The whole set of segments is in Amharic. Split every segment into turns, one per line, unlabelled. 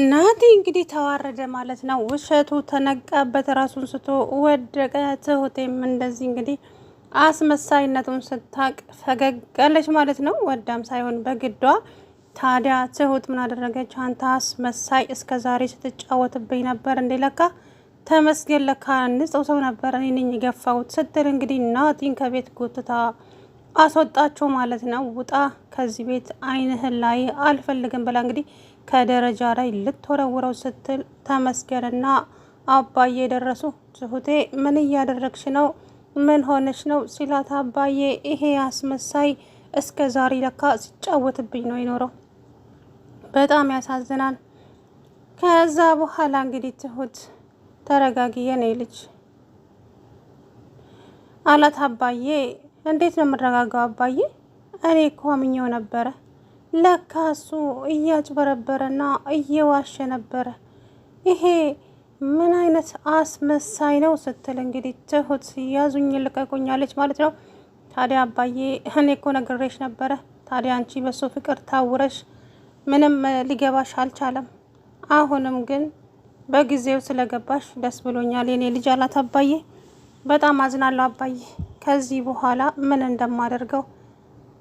ናቲ እንግዲህ ተዋረደ ማለት ነው። ውሸቱ ተነቃበት፣ ራሱን ስቶ ወደቀ። ትሁቴም እንደዚህ እንግዲህ አስመሳይነቱን ስታቅ ፈገጋለች ማለት ነው። ወዳም ሳይሆን በግዷ። ታዲያ ትሁት ምን አደረገች? አንተ አስመሳይ፣ እስከ ዛሬ ስትጫወትብኝ ነበር እንዴ? ለካ ተመስገን፣ ለካ ንጹህ ሰው ነበር፣ እኔ ነኝ የገፋሁት ስትል እንግዲህ ናቲን ከቤት ጎትታ አስወጣቸው ማለት ነው። ውጣ ከዚህ ቤት፣ አይንህን ላይ አልፈልግም ብላ እንግዲህ ከደረጃ ላይ ልትወረውረው ስትል ተመስገንና አባዬ ደረሱ። ትሁቴ ምን እያደረግሽ ነው? ምን ሆነሽ ነው ሲላት፣ አባዬ ይሄ አስመሳይ እስከ ዛሬ ለካ ሲጫወትብኝ ነው የኖረው፣ በጣም ያሳዝናል። ከዛ በኋላ እንግዲህ ትሁት ተረጋጊ የኔ ልጅ አላት። አባዬ እንዴት ነው የምረጋጋው አባዬ? እኔ እኮ አምኜው ነበረ፣ ለካ እሱ እያጭበረበረና እየዋሸ ነበረ። ይሄ ምን አይነት አስመሳይ ነው ስትል እንግዲህ ትሁት ያዙኝ ልቀቁኛለች ማለት ነው። ታዲያ አባዬ እኔ እኮ ነግሬሽ ነበረ። ታዲያ አንቺ በሱ ፍቅር ታውረሽ ምንም ሊገባሽ አልቻለም። አሁንም ግን በጊዜው ስለገባሽ ደስ ብሎኛል የኔ ልጅ አላት። አባዬ በጣም አዝናለሁ አባዬ፣ ከዚህ በኋላ ምን እንደማደርገው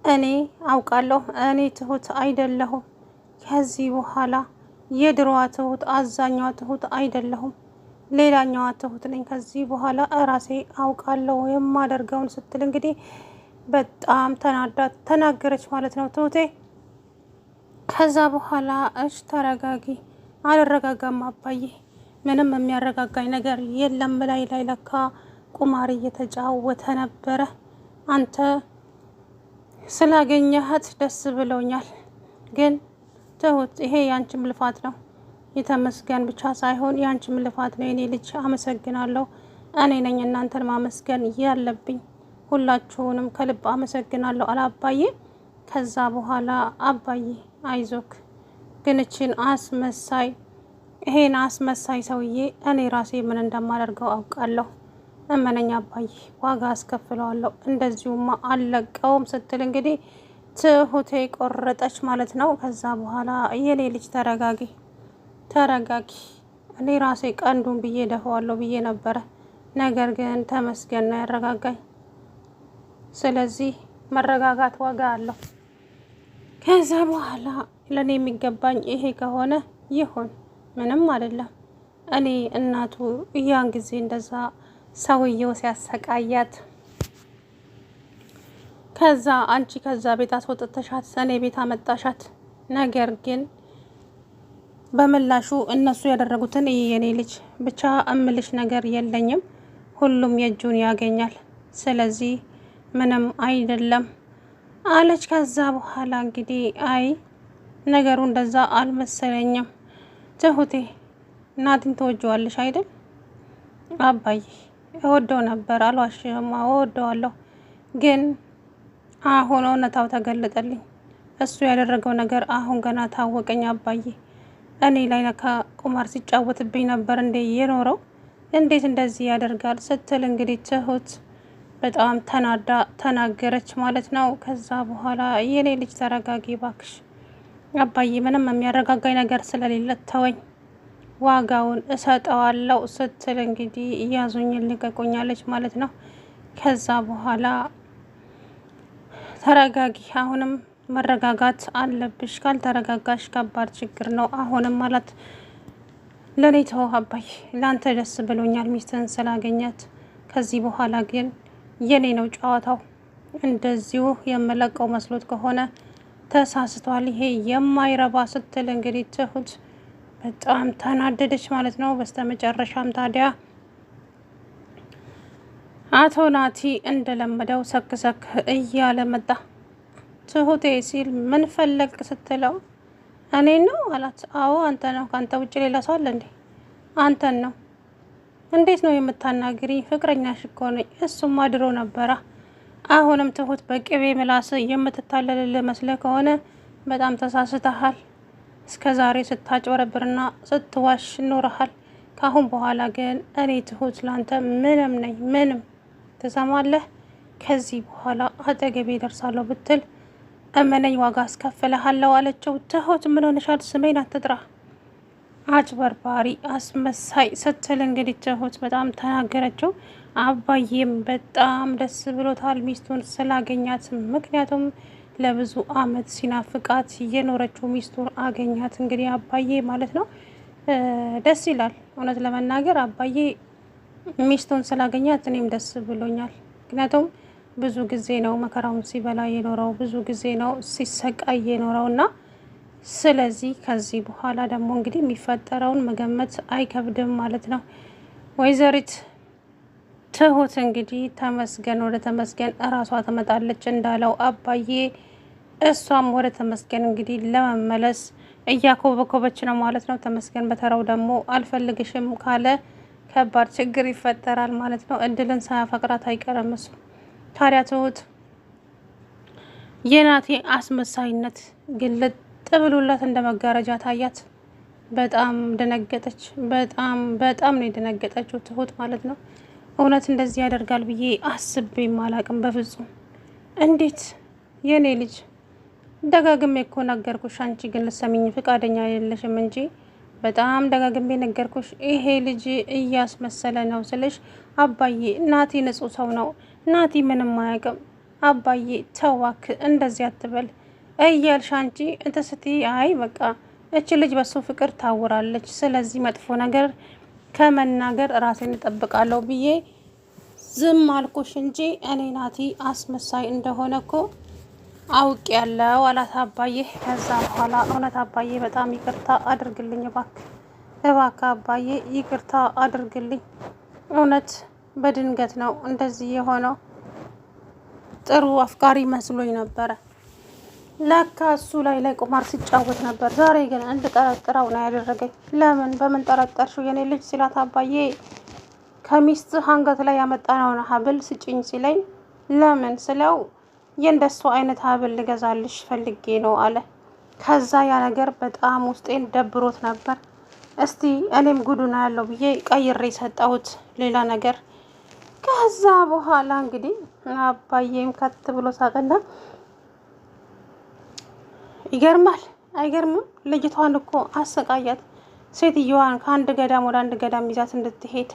እኔ አውቃለሁ። እኔ ትሁት አይደለሁም። ከዚህ በኋላ የድሮዋ ትሁት፣ አዛኛዋ ትሁት አይደለሁም፣ ሌላኛዋ ትሁት ነኝ። ከዚህ በኋላ እራሴ አውቃለሁ የማደርገውን ስትል እንግዲህ በጣም ተናዳ ተናገረች ማለት ነው ትሁቴ። ከዛ በኋላ እሽ ተረጋጊ። አልረጋጋም አባዬ፣ ምንም የሚያረጋጋኝ ነገር የለም። ላይ ለካ ቁማር እየተጫወተ ነበረ። አንተ ስላገኘሃት ደስ ብሎኛል። ግን ትሁት ይሄ ያንቺም ልፋት ነው፣ የተመስገን ብቻ ሳይሆን ያንቺም ልፋት ነው የኔ ልጅ። አመሰግናለሁ። እኔ ነኝ እናንተን ማመስገን ያለብኝ። ሁላችሁንም ከልብ አመሰግናለሁ አለ አባዬ። ከዛ በኋላ አባዬ አይዞክ፣ ግን እችን አስመሳይ ይሄን አስመሳይ ሰውዬ እኔ ራሴ ምን እንደማደርገው አውቃለሁ። እመነኛ አባዬ፣ ዋጋ አስከፍለዋለሁ፣ እንደዚሁማ አልለቀውም ስትል እንግዲህ ትሁቴ ቆረጠች ማለት ነው። ከዛ በኋላ የኔ ልጅ ተረጋጊ ተረጋጊ፣ እኔ ራሴ ቀንዱን ብዬ ደፈዋለሁ ብዬ ነበረ፣ ነገር ግን ተመስገን ነው ያረጋጋኝ። ስለዚህ መረጋጋት ዋጋ አለው። ከዛ በኋላ ለእኔ የሚገባኝ ይሄ ከሆነ ይሁን፣ ምንም አይደለም። እኔ እናቱ ያን ጊዜ እንደዛ ሰውየው ሲያሰቃያት ከዛ አንቺ ከዛ ቤት አስወጥተሻት እኔ ቤት አመጣሻት። ነገር ግን በምላሹ እነሱ ያደረጉትን የኔ ልጅ ብቻ እምልሽ ነገር የለኝም፣ ሁሉም የእጁን ያገኛል። ስለዚህ ምንም አይደለም አለች። ከዛ በኋላ እንግዲህ አይ ነገሩ እንደዛ አልመሰለኝም። ትሁቴ ናቲን ትወጂዋለሽ አይደል? አባዬ እወደው ነበር፣ አልዋሽም፣ እወደዋለሁ። ግን አሁን እውነታው ተገለጠልኝ። እሱ ያደረገው ነገር አሁን ገና ታወቀኝ አባዬ። እኔ ላይ ለካ ቁማር ሲጫወትብኝ ነበር እንዴ የኖረው? እንዴት እንደዚህ ያደርጋል ስትል እንግዲህ ትሁት በጣም ተናዳ ተናገረች ማለት ነው። ከዛ በኋላ የኔ ልጅ ተረጋጊ ባክሽ አባዬ፣ ምንም የሚያረጋጋኝ ነገር ስለሌለ ተወኝ፣ ዋጋውን እሰጠዋለሁ ስትል እንግዲህ እያዙኝ ልቀቁኛለች ማለት ነው። ከዛ በኋላ ተረጋጊ፣ አሁንም መረጋጋት አለብሽ፣ ካልተረጋጋሽ ከባድ ችግር ነው አሁንም ማለት ለኔ ተው አባዬ፣ ለአንተ ደስ ብሎኛል ሚስትህን ስላገኛት። ከዚህ በኋላ ግን የኔ ነው ጨዋታው። እንደዚሁ የምለቀው መስሎት ከሆነ ተሳስቷል፣ ይሄ የማይረባ ስትል እንግዲህ ትሁት በጣም ተናደደች ማለት ነው። በስተመጨረሻም ታዲያ አቶ ናቲ እንደለመደው ሰክሰክ እያለ መጣ። ትሁቴ ሲል ምን ፈለግ ስትለው እኔን ነው አላት። አዎ አንተ ነው፣ ከአንተ ውጭ ሌላ ሰው አለ እንዴ? አንተን ነው። እንዴት ነው የምታናግሪኝ? ፍቅረኛሽ እኮ ነኝ። እሱማ ድሮ ነበራ። አሁንም ትሁት በቅቤ ምላስ የምትታለልልህ መስለህ ከሆነ በጣም ተሳስተሃል። እስከ ዛሬ ስታጭበረብርና ስትዋሽ ኖረሃል። ካሁን በኋላ ግን እኔ ትሁት ላንተ ምንም ነኝ፣ ምንም ትሰማለህ? ከዚህ በኋላ አጠገቤ ደርሳለሁ ብትል እመነኝ ዋጋ አስከፍልሃለሁ አለችው። ትሁት ምን ሆነሻል? ስሜን አትጥራ። አጭበርባሪ አስመሳይ ስትል እንግዲህ ትሁት በጣም ተናገረችው። አባዬም በጣም ደስ ብሎታል ሚስቱን ስላገኛት። ምክንያቱም ለብዙ አመት ሲናፍቃት የኖረችው ሚስቱን አገኛት። እንግዲህ አባዬ ማለት ነው። ደስ ይላል። እውነት ለመናገር አባዬ ሚስቱን ስላገኛት እኔም ደስ ብሎኛል። ምክንያቱም ብዙ ጊዜ ነው መከራውን ሲበላ የኖረው፣ ብዙ ጊዜ ነው ሲሰቃይ የኖረው እና ስለዚህ ከዚህ በኋላ ደግሞ እንግዲህ የሚፈጠረውን መገመት አይከብድም ማለት ነው። ወይዘሪት ትሁት እንግዲህ ተመስገን ወደ ተመስገን እራሷ ትመጣለች እንዳለው አባዬ፣ እሷም ወደ ተመስገን እንግዲህ ለመመለስ እያኮበኮበች ነው ማለት ነው። ተመስገን በተራው ደግሞ አልፈልግሽም ካለ ከባድ ችግር ይፈጠራል ማለት ነው። እድልን ሳያፈቅራት አይቀርም እሱ። ታዲያ ትሁት የናቴ አስመሳይነት ግልጥ ጥብሉላት እንደ መጋረጃ ታያት። በጣም ደነገጠች። በጣም ነው የደነገጠችው ትሁት ማለት ነው። እውነት እንደዚህ ያደርጋል ብዬ አስቤም አላቅም በፍጹም። እንዴት የኔ ልጅ ደጋግሜ እኮ ነገርኩሽ፣ አንቺ ግን ልሰሚኝ ፈቃደኛ የለሽም እንጂ በጣም ደጋግሜ ነገርኩሽ። ይሄ ልጅ እያስመሰለ ነው ስልሽ፣ አባዬ ናቲ ንጹህ ሰው ነው፣ ናቲ ምንም አያውቅም። አባዬ ተዋክ እንደዚህ አትበል እያልሽ አንቺ እንትን ስትይ፣ አይ በቃ እች ልጅ በሱ ፍቅር ታውራለች፣ ስለዚህ መጥፎ ነገር ከመናገር ራሴን እጠብቃለሁ ብዬ ዝም አልኩሽ እንጂ እኔ ናቲ አስመሳይ እንደሆነ እኮ አውቅ ያለው አላት አባዬ። ከዛ በኋላ እውነት አባዬ በጣም ይቅርታ አድርግልኝ እባክህ አባዬ ይቅርታ አድርግልኝ፣ እውነት በድንገት ነው እንደዚህ የሆነው፣ ጥሩ አፍቃሪ መስሎኝ ነበረ፣ ለካ እሱ ላይ ቁማር ሲጫወት ነበር። ዛሬ ግን እንድጠረጥረው ነው ያደረገኝ። ለምን በምን ጠረጠርሽው የኔ ልጅ ሲላት፣ አባዬ ከሚስት አንገት ላይ ያመጣነውን ሀብል ስጭኝ ሲለኝ፣ ለምን ስለው የእንደሱ አይነት ሀብል ልገዛልሽ ፈልጌ ነው አለ። ከዛ ያ ነገር በጣም ውስጤን ደብሮት ነበር። እስቲ እኔም ጉዱና ያለው ብዬ ቀይሬ ሰጠሁት ሌላ ነገር። ከዛ በኋላ እንግዲህ አባዬም ከት ብሎ ሳቀና፣ ይገርማል አይገርምም? ልጅቷን እኮ አሰቃያት። ሴትዮዋን ከአንድ ገዳም ወደ አንድ ገዳም ይዛት እንድትሄድ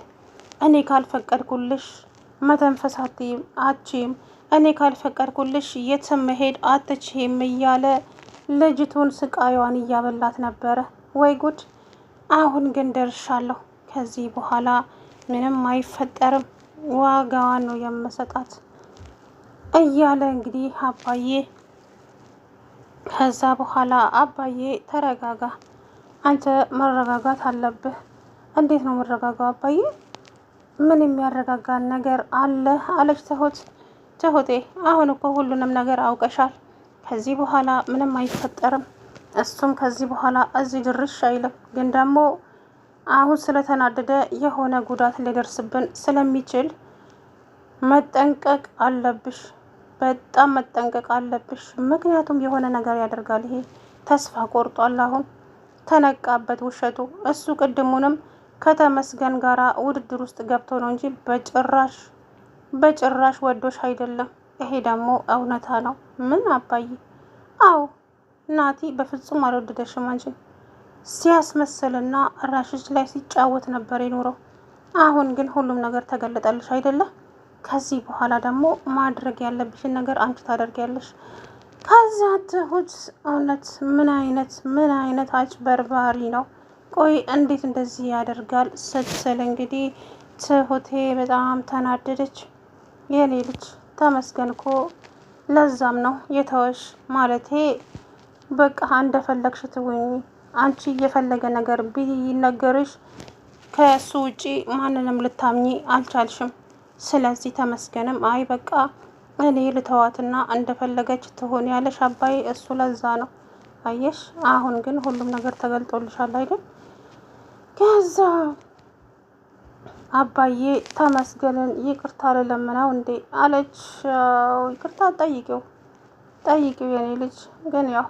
እኔ ካልፈቀድኩልሽ መተንፈስ አትችይም፣ እኔ ካልፈቀድኩልሽ የትም መሄድ አትችይም እያለ ልጅቱን ስቃዩዋን እያበላት ነበረ። ወይ ጉድ! አሁን ግን ደርሻለሁ። ከዚህ በኋላ ምንም አይፈጠርም፣ ዋጋዋን ነው የምሰጣት እያለ እንግዲህ አባዬ። ከዛ በኋላ አባዬ ተረጋጋ፣ አንተ መረጋጋት አለብህ። እንዴት ነው መረጋጋው አባዬ? ምን የሚያረጋጋን ነገር አለ አለች ትሁት። ትሁቴ አሁን እኮ ሁሉንም ነገር አውቀሻል። ከዚህ በኋላ ምንም አይፈጠርም። እሱም ከዚህ በኋላ እዚህ ድርሽ አይልም። ግን ደግሞ አሁን ስለተናደደ የሆነ ጉዳት ሊደርስብን ስለሚችል መጠንቀቅ አለብሽ፣ በጣም መጠንቀቅ አለብሽ። ምክንያቱም የሆነ ነገር ያደርጋል። ይሄ ተስፋ ቆርጧል። አሁን ተነቃበት ውሸቱ። እሱ ቅድሙንም ከተመስገን ጋራ ውድድር ውስጥ ገብቶ ነው እንጂ በጭራሽ ወዶሽ አይደለም። ይሄ ደግሞ እውነታ ነው። ምን አባዬ? አዎ ናቲ በፍጹም አልወደደሽም። አንቺን ሲያስመስልና ራሽሽ ላይ ሲጫወት ነበር የኖረው። አሁን ግን ሁሉም ነገር ተገለጠልሽ አይደለም? ከዚህ በኋላ ደግሞ ማድረግ ያለብሽን ነገር አንቺ ታደርጊያለሽ። ከዛ ትሁት እውነት ምን አይነት አጭበርባሪ ነው? ቆይ እንዴት እንደዚህ ያደርጋል ስትል እንግዲህ ትሁቴ በጣም ተናደደች። የኔ ልጅ ተመስገን እኮ ለዛም ነው የተወሽ፣ ማለቴ በቃ እንደፈለግሽ ትሁኚ። አንቺ የፈለገ ነገር ቢነገርሽ ከሱ ውጪ ማንንም ልታምኚ አልቻልሽም። ስለዚህ ተመስገንም አይ በቃ እኔ ልተዋትና እንደፈለገች ትሆን ያለሽ አባዬ እሱ ለዛ ነው። አየሽ አሁን ግን ሁሉም ነገር ተገልጦልሻል አይደል? ከዛ አባዬ ተመስገንን ይቅርታ ልለምነው እንዴ አለች። ይቅርታ ጠይቂው የኔ ልጅ፣ ግን ያው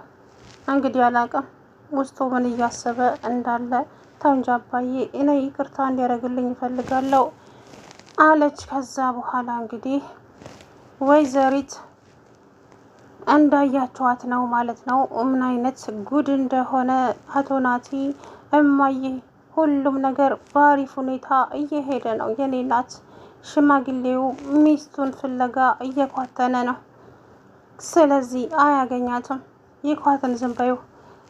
እንግዲህ አላውቅም ውስጡ ምን እያሰበ እንዳለ። ተው እንጂ አባዬ እኔ ይቅርታ እንዲያደርግልኝ እፈልጋለሁ አለች። ከዛ በኋላ እንግዲህ ወይዘሪት እንዳያቸዋት ነው ማለት ነው ምን አይነት ጉድ እንደሆነ አቶ ናቲ እማዬ ሁሉም ነገር በአሪፍ ሁኔታ እየሄደ ነው የኔ ናት። ሽማግሌው ሚስቱን ፍለጋ እየኳተነ ነው። ስለዚህ አያገኛትም። ይኳትን ዝም በይው።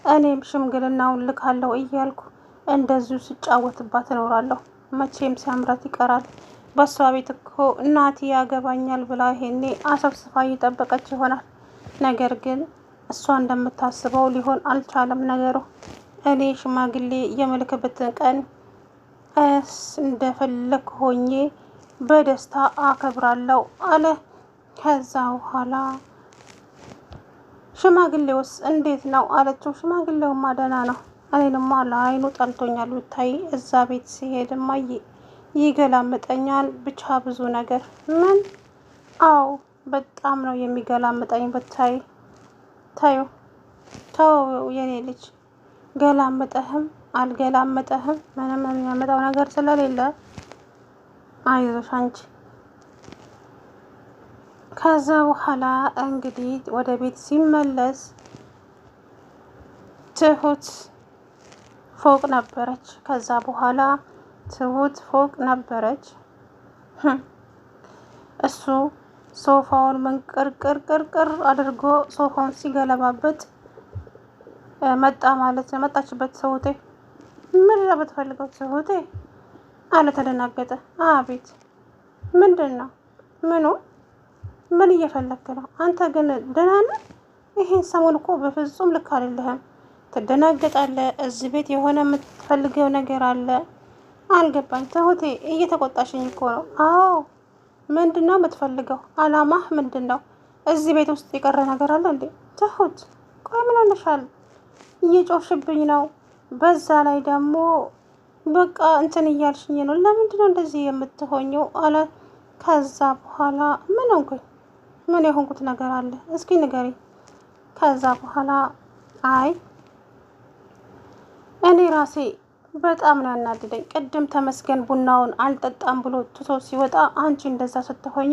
እኔም ሽምግልናውን ልካለሁ እያልኩ እንደዚሁ ስጫወትባት እኖራለሁ። መቼም ሲያምራት ይቀራል። በሷ ቤት እኮ እናቴ ያገባኛል ብላ ይሄኔ አሰብስፋ እየጠበቀች ይሆናል። ነገር ግን እሷ እንደምታስበው ሊሆን አልቻለም ነገሩ። እኔ ሽማግሌ የምልክበትን ቀን እንደፈለግ ሆኜ በደስታ አከብራለሁ አለ። ከዛ በኋላ ሽማግሌውስ እንዴት ነው አለችው። ሽማግሌውማ ደህና ነው። እኔንማ ለአይኑ ጠልቶኛል ብታይ፣ እዛ ቤት ሲሄድ እማዬ ይገላምጠኛል። ብቻ ብዙ ነገር። ምን? አዎ በጣም ነው የሚገላምጠኝ ብታይ። ታዩ ተው የኔ ልጅ፣ ገላምጠህም አልገላምጠህም ምንም የሚያመጣው ነገር ስለሌለ አይዞሽ አንቺ። ከዛ በኋላ እንግዲህ ወደ ቤት ሲመለስ ትሁት ፎቅ ነበረች። ከዛ በኋላ ትሁት ፎቅ ነበረች። እሱ ሶፋውን መንቅርቅርቅር አድርጎ ሶፋውን ሲገለባበት መጣ ማለት ነው። መጣችበት ትሁቴ። ምን ለምትፈልገው ትሁቴ አለ ተደናገጠ። አቤት ምንድን ነው? ምኑ? ምን እየፈለክ ነው? አንተ ግን ደህና ነህ? ይሄን ሰሞን እኮ በፍጹም ልክ አይደለህም። ትደናገጣለህ። እዚህ ቤት የሆነ የምትፈልገው ነገር አለ። አልገባኝ ትሁቴ። እየተቆጣሽኝ እኮ ነው። አዎ ምንድን ነው የምትፈልገው? አላማህ ምንድን ነው? እዚህ ቤት ውስጥ የቀረ ነገር አለ እንዴ? ትሁት ቆይ ምን ሆነሻል? እየጮሽብኝ ነው። በዛ ላይ ደግሞ በቃ እንትን እያልሽኝ ነው። ለምንድን ነው እንደዚህ የምትሆኘው? አለ። ከዛ በኋላ ምን ሆንኩኝ? ምን የሆንኩት ነገር አለ? እስኪ ንገሪ። ከዛ በኋላ አይ እኔ ራሴ በጣም ነው ያናደደኝ። ቅድም ተመስገን ቡናውን አልጠጣም ብሎ ትቶ ሲወጣ አንቺ እንደዛ ስትሆኚ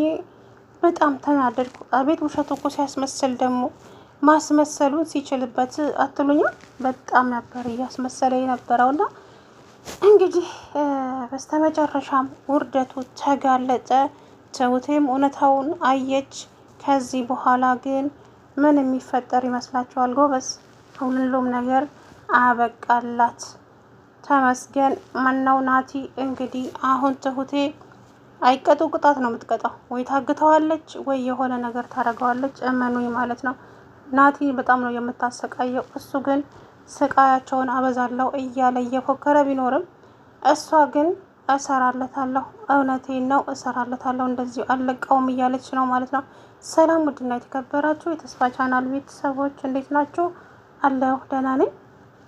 በጣም ተናደድኩ። አቤት ውሸቱ እኮ ሲያስመስል ደግሞ ማስመሰሉን ሲችልበት አትሉኛ? በጣም ነበር እያስመሰለ የነበረውና እንግዲህ በስተመጨረሻም ውርደቱ ተጋለጠ። ትሁቴም እውነታውን አየች። ከዚህ በኋላ ግን ምን የሚፈጠር ይመስላችኋል ጎበዝ? ሁሉም ነገር አበቃላት። ተመስገን ማነው ናቲ። እንግዲህ አሁን ትሁቴ አይቀጡ ቅጣት ነው የምትቀጣው። ወይ ታግተዋለች ወይ የሆነ ነገር ታደርገዋለች። እመኑኝ ማለት ነው። ናቲ በጣም ነው የምታሰቃየው። እሱ ግን ስቃያቸውን አበዛለሁ እያለ እየፎከረ ቢኖርም እሷ ግን እሰራለታለሁ፣ እውነቴን ነው እሰራለታለሁ፣ እንደዚሁ አልለቀውም እያለች ነው ማለት ነው። ሰላም ውድና የተከበራችሁ የተስፋ ቻናል ቤተሰቦች እንዴት ናችሁ? አለሁ ደህና ነኝ።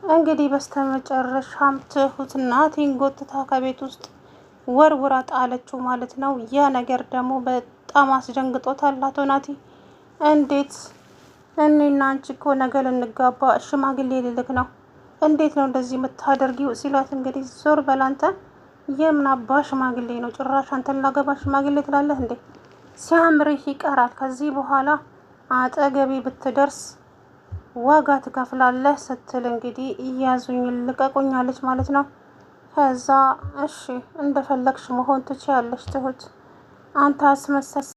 እንግዲህ በስተመጨረሻም ትሁት ናቲን ጎትታ ከቤት ውስጥ ወርውራ ጣለችው ማለት ነው። ያ ነገር ደግሞ በጣም አስደንግጦታል አቶ ናቲ። እንዴት እኔና አንቺ እኮ ነገ ልንጋባ ሽማግሌ ልልክ ነው፣ እንዴት ነው እንደዚህ የምታደርጊው ሲላት፣ እንግዲህ ዞር በላንተ የምን አባ ሽማግሌ ነው? ጭራሽ አንተን ላገባ ሽማግሌ ትላለህ እንዴ? ሲያምርህ ይቀራል። ከዚህ በኋላ አጠገቤ ብትደርስ ዋጋ ትከፍላለህ ስትል እንግዲህ እያዙኝ ልቀቁኛለች ማለት ነው። ከዛ እሺ እንደፈለግሽ መሆን ትችያለሽ ትሁት፣ አንተ አስመሰል